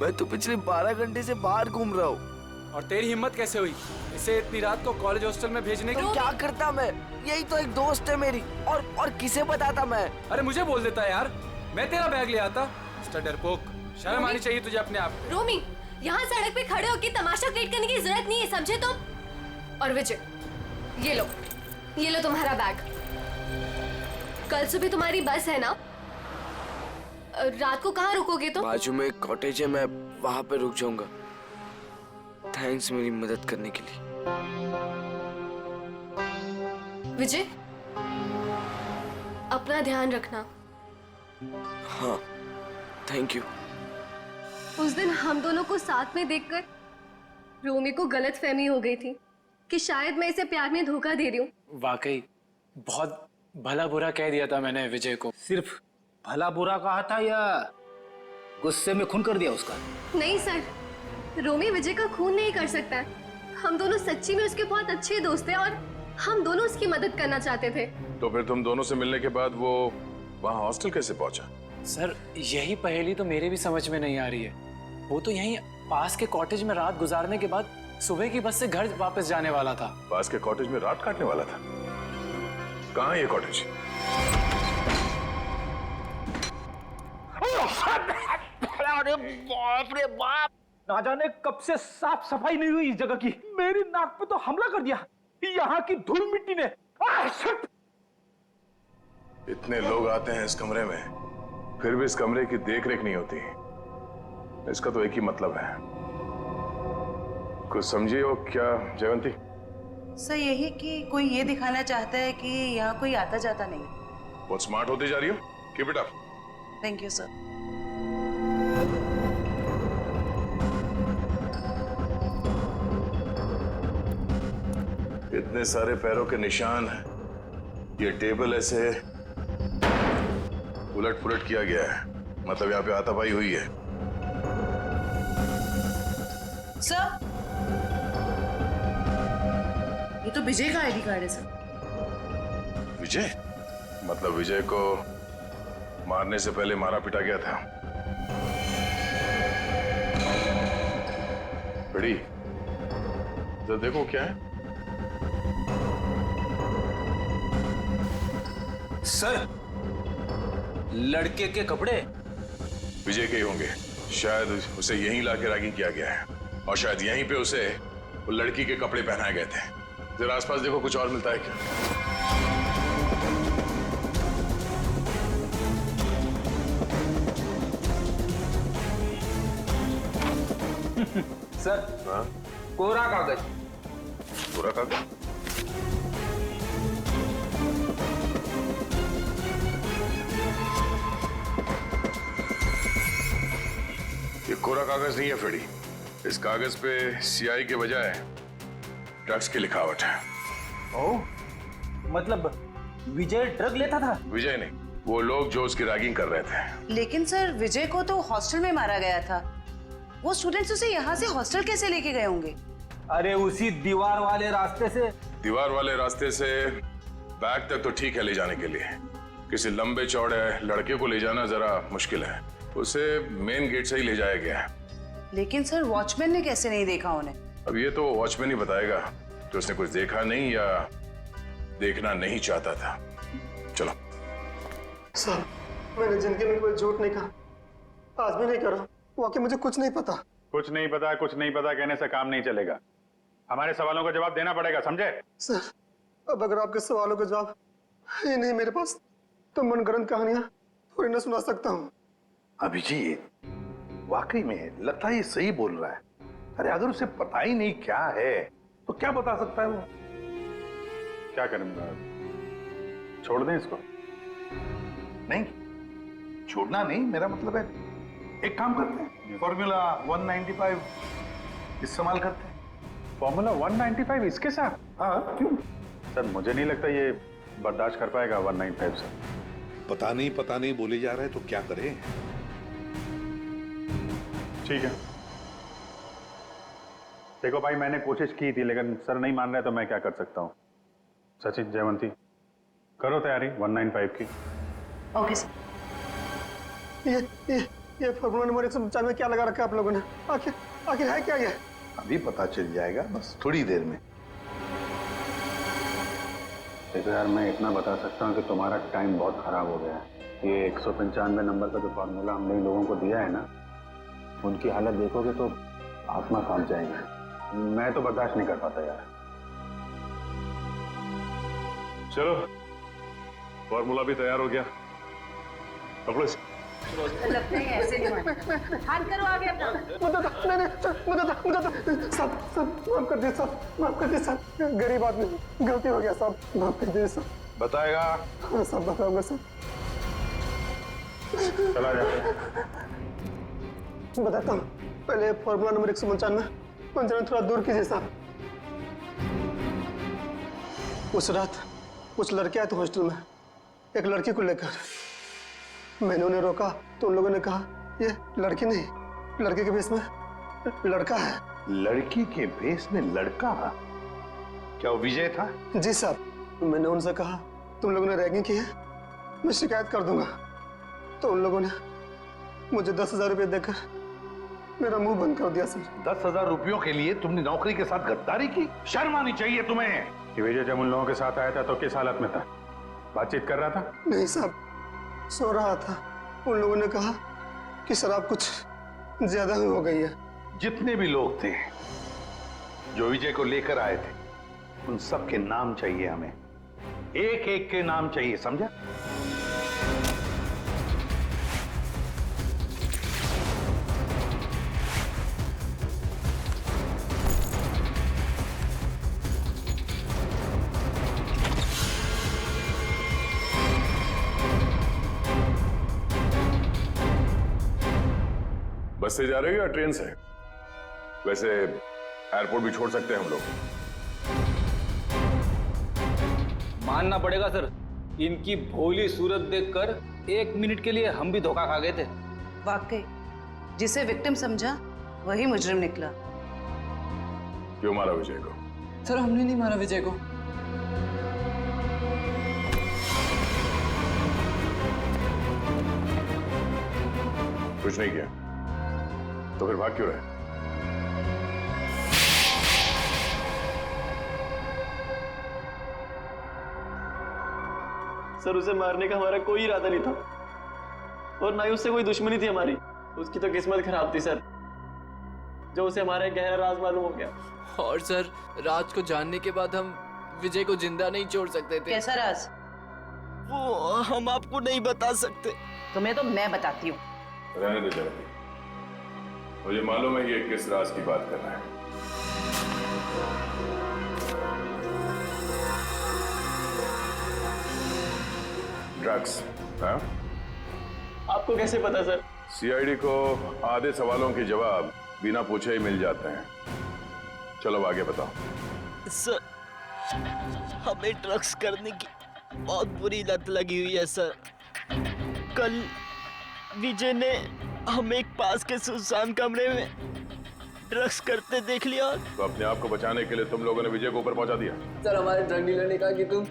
मैं तो पिछले 12 घंटे से बाहर घूम रहा हूँ। और तेरी हिम्मत कैसे हुई इसे इतनी रात को कॉलेज हॉस्टल में भेजने की? तो क्या करता मैं? यही तो एक दोस्त है मेरी। और किसे बताता मैं? अरे मुझे बोल देता यार, मैं तेरा बैग ले आता। मिस्टर डरपोक, शर्म आनी चाहिए तुझे अपने आप पे। रोमी, यहाँ सड़क पे खड़े होकर तमाशा क्रिएट करने की जरूरत नहीं है, समझे तुम? और विजय, ये लो तुम्हारा बैग। कल सुबह तुम्हारी बस है ना? रात को कहाँ रुकोगे तुम? बाजू में एक कॉटेज है, मैं वहाँ पे रुक जाऊंगा। थैंक्स मेरी मदद करने के लिए। विजय, अपना ध्यान रखना। हाँ, थैंक यू। उस दिन हम दोनों को साथ में देखकर रोमी को गलतफहमी हो गई थी कि शायद मैं इसे प्यार में धोखा दे रही हूँ। वाकई बहुत भला बुरा कह दिया था मैंने विजय को। सिर्फ भला बुरा कहा था या गुस्से में खून कर दिया उसका? नहीं सर, रोमी विजय का खून नहीं कर सकता है। हम दोनों सच्ची में उसके बहुत अच्छे दोस्त हैं और हम दोनों उसकी मदद करना चाहते थे। तो फिर तुम दोनों से मिलने के बाद वो वहाँ हॉस्टल कैसे पहुंचा? सर यही पहेली तो मेरे भी समझ में नहीं आ रही है। वो तो यहीं पास के कॉटेज में रात गुजारने के बाद सुबह की बस से घर वापस जाने वाला था। पास के कॉटेज में रात काटने वाला था? कहाँ है ये कॉटेज? अरे बाप रे बाप, ना जाने कब से साफ सफाई नहीं हुई इस जगह की। मेरी नाक पे तो हमला कर दिया यहाँ की धूल मिट्टी ने। इतने लोग आते हैं इस कमरे में, फिर भी इस कमरे की देखरेख नहीं होती। इसका तो एक ही मतलब है। कुछ समझिए हो क्या जयवंती? सर यही कि कोई ये दिखाना चाहता है कि यहाँ कोई आता जाता नहीं। बहुत स्मार्ट होती जा रही हो। Keep it up. Thank you sir. इतने सारे पैरों के निशान हैं। ये टेबल ऐसे उलट पुलट किया गया है, मतलब यहाँ पे हाथापाई हुई है। सर ये तो विजय का आईडी कार्ड है सर। विजय? मतलब विजय को मारने से पहले मारा पिटा गया था। बड़ी तो देखो क्या है। सर, लड़के के कपड़े विजय के ही होंगे। शायद उसे यहीं लाके रैगिंग किया गया है और शायद यहीं पे उसे वो लड़की के कपड़े पहनाए गए थे। जरा आसपास देखो, कुछ और मिलता है क्या? सर, हाँ? कोरा कागज। कोरा कागज? ये कोरा कागज नहीं है फेडी। इस कागज पे सियाही के बजाय ड्रग्स की लिखावट है। ओह, मतलब विजय ड्रग लेता था? विजय नहीं, वो लोग जो उसकी रैगिंग कर रहे थे। लेकिन सर विजय को तो हॉस्टल में मारा गया था। वो स्टूडेंट्स उसे यहाँ से हॉस्टल कैसे लेके गए होंगे? अरे उसी दीवार वाले रास्ते से। दीवार वाले रास्ते से बैग तक तो ठीक है ले जाने के लिए। किसी लंबे चौड़े लड़के को ले जाना जरा मुश्किल है। उसे मेन गेट से ही ले जाया गया है। लेकिन सर वॉचमैन ने कैसे नहीं देखा उन्हें? अब ये तो वॉचमैन ही बताएगा कि उसने कुछ देखा नहीं या देखना नहीं चाहता था। चलो। सर, मैंने जिंदगी में कोई झूठ नहीं कहा, आज भी नहीं करा। वाकई मुझे कुछ नहीं पता। कुछ नहीं पता कहने से काम नहीं चलेगा। हमारे सवालों का जवाब देना पड़ेगा, समझे? सर, अब अगर आपके सवालों का जवाब ही नहीं मेरे पास, तो मनगढ़ंत कहानियां थोड़ी ना सुना सकता हूँ। अभिजीत, वाकई में लगता है ये सही बोल रहा है। अरे अगर उसे पता ही नहीं क्या है तो क्या बता सकता है वो? क्या करूंगा? छोड़ दें इसको? नहीं, छोड़ना नहीं, मेरा मतलब है एक काम करते हैं, फॉर्मूला 195 इस्तेमाल करते हैं। फॉर्मूला 195 इसके साथ? हाँ, क्यों? सर मुझे नहीं लगता ये बर्दाश्त कर पाएगा 195 से। पता नहीं बोले जा रहे हैं तो क्या करें? ठीक है, देखो भाई, मैंने कोशिश की थी लेकिन सर नहीं मान रहे तो मैं क्या कर सकता हूँ। सचिन, जयवंती, करो तैयारी 195 की। Okay sir. ये फॉर्मूला नंबर 195 में क्या लगा रखा है आप लोगों ने? आखिर है क्या ये? अभी पता चल जाएगा, बस थोड़ी देर में। देखो यार, मैं इतना बता सकता हूँ कि तुम्हारा टाइम बहुत खराब हो गया है। ये 195 नंबर का जो फार्मूला हमने इन लोगों को दिया है ना, उनकी हालत देखोगे तो आत्मा कांप जाएगी। मैं तो बर्दाश्त नहीं कर पाता यार। चलो, फार्मूला भी तैयार हो गया, पकड़ो इसे। लगता है ऐसे नहीं मानेगा। हाथ करो आगे अपना। सब माफ कर दिए साहब, माफ कर दिए साहब, गरीब आदमी, गलती हो गया साहब, माफ कर दिए साहब। बताएगा? हाँ साहब बताऊंगा साहब। चला जा। बताता हूँ, पहले फॉर्मूला नंबर 195 पंजन थोड़ा दूर कीजिए साहब। उस रात कुछ लड़के आए थे हॉस्टल में एक लड़की को लेकर। मैंने उन्हें रोका तो उन लोगों ने कहा ये लड़की नहीं, लड़के के भेष में लड़का है। लड़की के भेष में लड़का? क्या वो विजय था? जी साहब। मैंने उनसे कहा तुम लोगों ने रैगिंग की है, मैं शिकायत कर दूंगा। तो उन लोगों ने मुझे 10,000 रुपये देकर मेरा मुंह बंद कर दिया सर। 10,000 रुपयों के लिए तुमने नौकरी के साथ गद्दारी की? शर्म आनी चाहिए तुम्हें। कि विजय जब उन लोगों के साथ आया था तो किस हालत में था? बातचीत कर रहा था? नहीं साहब, सो रहा था। उन लोगों ने कहा कि शराब कुछ ज्यादा ही हो गई है। जितने भी लोग थे जो विजय को लेकर आए थे उन सब के नाम चाहिए हमें, एक एक के नाम चाहिए, समझा? बस से जा रहे हो या ट्रेन से? वैसे एयरपोर्ट भी छोड़ सकते हैं हम लोग। मानना पड़ेगा सर, इनकी भोली सूरत देखकर 1 मिनट के लिए हम भी धोखा खा गए थे। वाकई जिसे विक्टिम समझा वही मुजरिम निकला। क्यों मारा विजय को? सर हमने नहीं मारा विजय को। कुछ नहीं किया तो फिर भाग क्यों रहे? सर उसे मारने का हमारा कोई इरादा नहीं था और ना ही उससे कोई दुश्मनी थी हमारी। उसकी तो किस्मत खराब थी सर, जो उसे हमारा एक गहरा राज मालूम हो गया। और सर राज को जानने के बाद हम विजय को जिंदा नहीं छोड़ सकते थे। कैसा राज? वो हम आपको नहीं बता सकते। तुम्हें तो मैं बताती हूँ। रहने दो जरा, मुझे मालूम है ये किस राज की बात कर रहा है। ड्रग्स? हाँ? आपको कैसे पता सर? सीआईडी को आधे सवालों के जवाब बिना पूछे ही मिल जाते हैं। चलो आगे बताओ। सर हमें ड्रग्स करने की बहुत बुरी लत लगी हुई है सर। कल विजय ने हमें एक पास के सुनसान कमरे में ड्रग्स करते देख लिया। तो अपने आप को बचाने के लिए तुम लोगों ने विजय को ऊपर पहुंचा दिया? सर हमारे ड्रग डीलर ने कहा कि तुम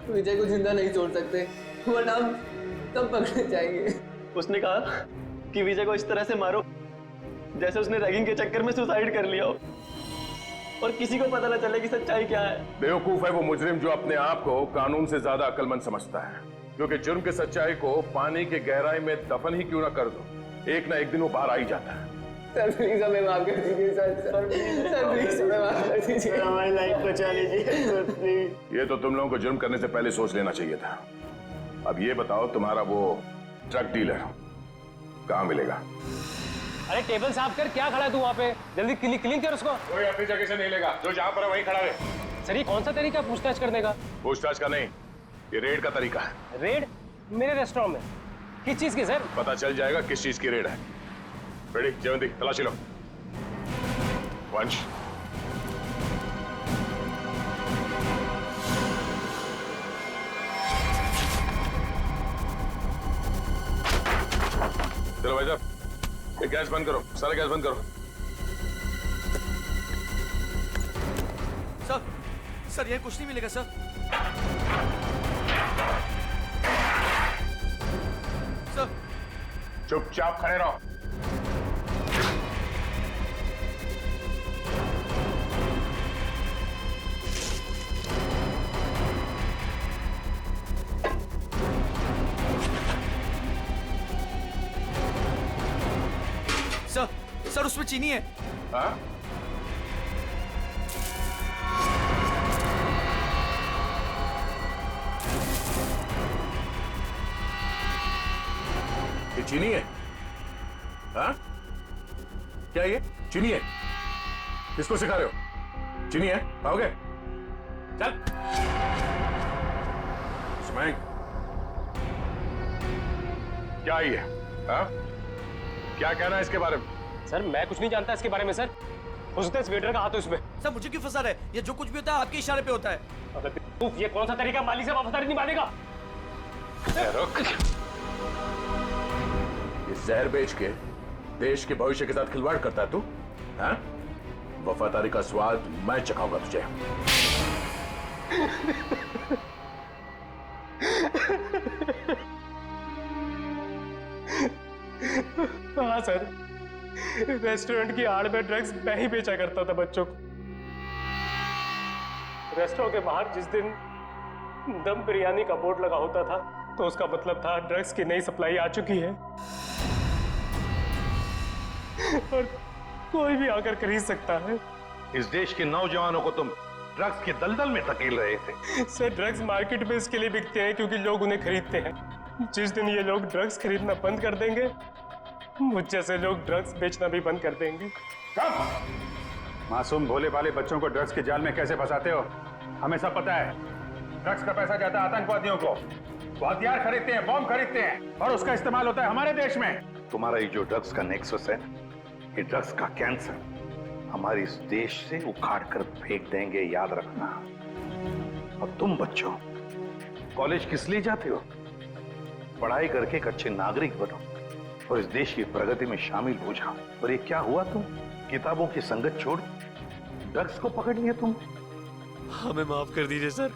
विजय को जिंदा नहीं छोड़ सकते, वरना हम तब पकड़े जाएंगे। उसने कहा कि विजय को इस तरह से मारो जैसे उसने रैगिंग के चक्कर में सुसाइड कर लिया हो और किसी को पता न चले कि सच्चाई क्या है। बेवकूफ है वो मुजरिम जो अपने आप को कानून से ज्यादा अक्लमंद समझता है, क्योंकि जुर्म की सच्चाई को पानी के गहराई में दफन ही क्यों ना कर दो, एक ना एक दिन वो बाहर आ ही जाता है। सर प्लीज हमें माफ कर दीजिए सर प्लीज हमें माफ कर दीजिए, हमारी लाइफ बचा लीजिए सर प्लीज। ये तो तुम लोगों को जुर्म करने से पहले सोच लेना चाहिए था। अब ये बताओ तुम्हारा वो ड्रग डीलर कहाँ मिलेगा? अरे टेबल साफ कर, क्या खड़ा है तू वहाँ पे? जल्दी क्लीन कर उसको। कोई अपनी जगह से नहीं लेगा, जो जहाँ पर है वहीं खड़ा रहे। सर ये कौन सा तरीका पूछताछ करने का? पूछताछ का नहीं, ये रेड का तरीका है। रेड? मेरे रेस्टोरेंट में? किस चीज की सर? पता चल जाएगा किस चीज की रेड है। रेडी जयवंती, तलाशी लो। वंश चलो भाई साहब, ये गैस बंद करो, सारा गैस बंद करो। सर यहाँ कुछ नहीं मिलेगा सर। सर चुपचाप खड़े रहो। सर उसमें चीनी है। हाँ? ये चीनी है? हाँ? क्या ये चीनी है? किसको सिखा रहे हो? चीनी है? खाओगे? चल। स्मैंग, क्या ये? हाँ? क्या कहना है इसके बारे में? सर मैं कुछ नहीं जानता इसके बारे में सर। हो सकता है इस वेटर का हाथ हो इसमें। सर मुझे क्यों फंसा रहे? ये जो कुछ भी होता है आपके इशारे पे होता है। अबे ये कौन सा तरीका मालिक से वफादारी निभाने रुक। ये जहर बेच के देश के भविष्य के साथ खिलवाड़ करता है तू? हाँ? वफादारी का स्वाद मैं चखाऊंगा तुझे। हाँ सर, रेस्टोरेंट की आड़ में ड्रग्स मैं ही बेचा करता था बच्चों को। रेस्टोरेंट के बाहर जिस दिन दम बिरयानी का बोर्ड लगा होता था तो उसका मतलब था ड्रग्स की नई सप्लाई आ चुकी है और कोई भी आकर खरीद सकता है। इस देश के नौजवानों को तुम ड्रग्स के दलदल में धकेल रहे थे। सर ड्रग्स मार्केट में इसके लिए बिकते हैं क्योंकि लोग उन्हें खरीदते हैं। जिस दिन ये लोग ड्रग्स खरीदना बंद कर देंगे मुझ जैसे लोग ड्रग्स बेचना भी बंद कर देंगे। मासूम भोले भाले बच्चों को ड्रग्स के जाल में कैसे फंसाते हो? हमें सब पता है। ड्रग्स का पैसा जाता है आतंकवादियों को। वो हथियार खरीदते हैं, बॉम्ब खरीदते हैं और उसका इस्तेमाल होता है हमारे देश में। तुम्हारा ये जो ड्रग्स का नेक्सस है, ये ड्रग्स का कैंसर हमारे इस देश से उखाड़ कर फेंक देंगे, याद रखना। और तुम बच्चों कॉलेज किस लिए जाते हो? पढ़ाई करके एक अच्छे नागरिक बनो और इस देश की प्रगति में शामिल हो जाओ। और ये क्या हुआ, तुम किताबों की संगत छोड़ ड्रग्स को पकड़ लिया तुम। हमें माफ कर दीजिए सर,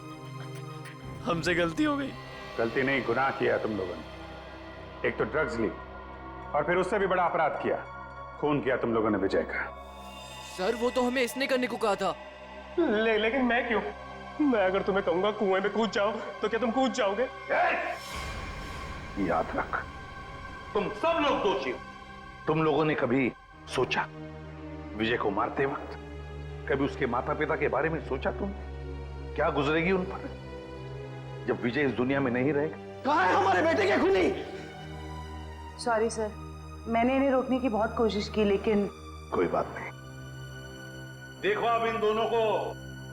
हमसे गलती हो गई। गलती नहीं, गुनाह किया तुम लोगों ने। एक तो ड्रग्स ली और फिर उससे भी बड़ा अपराध किया, खून किया तुम लोगों ने विजय का। सर वो तो हमें इसने करने को कहा था। लेकिन मैं क्यों? मैं अगर तुम्हें कहूंगा कुएं में कूद जाओ तो क्या तुम कूद जाओगे? याद रख, तुम सब लोग दोषी हो। तुम लोगों ने कभी सोचा विजय को मारते वक्त, कभी उसके माता पिता के बारे में सोचा तुम क्या गुजरेगी उन पर जब विजय इस दुनिया में नहीं रहेगा? कहाँ है हमारे बेटे के खूनी? सॉरी सर, मैंने इन्हें रोकने की बहुत कोशिश की लेकिन कोई बात नहीं। देखो अब इन दोनों को,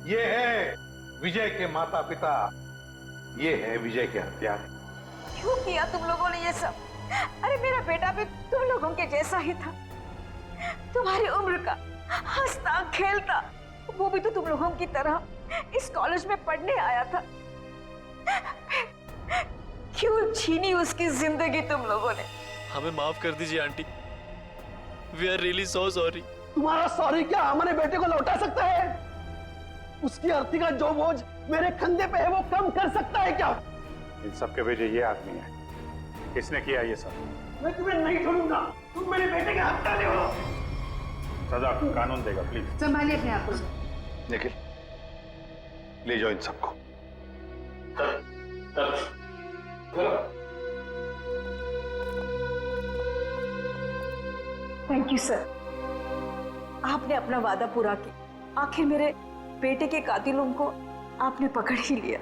ये है विजय के माता पिता, ये है विजय के हत्यारे। क्यों किया तुम लोगों ने ये सब? अरे मेरा बेटा भी तुम लोगों के जैसा ही था, तुम्हारी उम्र का, हंसता खेलता। वो भी तो तुम लोगों की तरह इस कॉलेज में पढ़ने आया था। क्यों छीनी उसकी जिंदगी तुम लोगों ने? हमें माफ कर दीजिए aunty, we are really so sorry. तुम्हारा सॉरी क्या हमारे बेटे को लौटा सकता है? उसकी अर्थी का जो बोझ मेरे कंधे पे है वो कम कर सकता है क्या? इन सब के वजह ये आदमी है। किसने किया ये सब? मैं तुम्हें नहीं छोड़ूंगा, तुम मेरे बेटे के हत्यारे हो। सजा कानून देगा, प्लीज संभालिए अपने आप को। निखिल ले जाओ इन सबको। थैंक यू सर, आपने अपना वादा पूरा किया। आखिर मेरे बेटे के कातिलों को आपने पकड़ ही लिया।